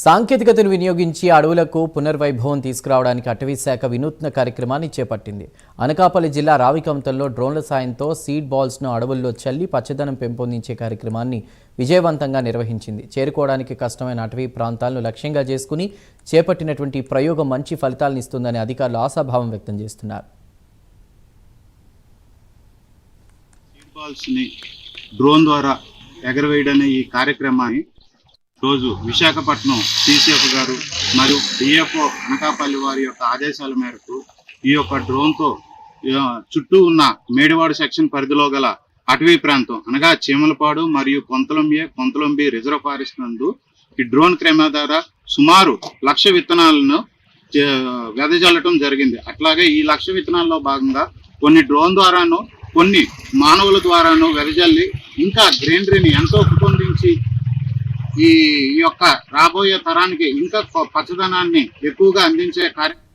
సాంకేతికతను వినియోగించి అడవులకు పునర్వైభవం తీసుకురావడానికి అటవీ శాఖ వినూత్న కార్యక్రమాన్ని చేపట్టింది. అనకాపల్లి జిల్లా రావికంతంలో డ్రోన్ల సాయంతో సీడ్ బాల్స్ను అడవుల్లో చల్లి పచ్చదనం పెంపొందించే కార్యక్రమాన్ని విజయవంతంగా నిర్వహించింది. చేరుకోవడానికి కష్టమైన అటవీ ప్రాంతాలను లక్ష్యంగా చేసుకుని చేపట్టినటువంటి ప్రయోగం మంచి ఫలితాలను ఇస్తుందని అధికారులు ఆశాభావం వ్యక్తం చేస్తున్నారు. డ్రోన్ ద్వారా ఎగరవేయడనే ఈ కార్యక్రమాన్ని రోజు విశాఖపట్నం సిసిఎఫ్ గారు మరియు డిఎఫ్ఓ అనకాపల్లి వారి యొక్క ఆదేశాల మేరకు ఈ యొక్క డ్రోన్తో చుట్టూ ఉన్న మేడివాడ సెక్షన్ పరిధిలో గల అటవీ ప్రాంతం అనగా చీమలపాడు మరియు కొంతలంబి రిజర్వ్ ఫారెస్ట్ నందు ఈ డ్రోన్ కెమెరా ద్వారా సుమారు 1,00,000 విత్తనాలను వెదజల్లటం జరిగింది. అట్లాగే ఈ 1,00,000 విత్తనాల్లో భాగంగా కొన్ని డ్రోన్ ద్వారాను కొన్ని మానవుల ద్వారాను వెదజల్లి ఇంకా గ్రీనరీని ఎంతో పెంపొందించి ఈ యొక్క రాబోయే తరానికి ఇంకా పచ్చదనాన్ని ఎక్కువగా అందించే కార్యక్రమం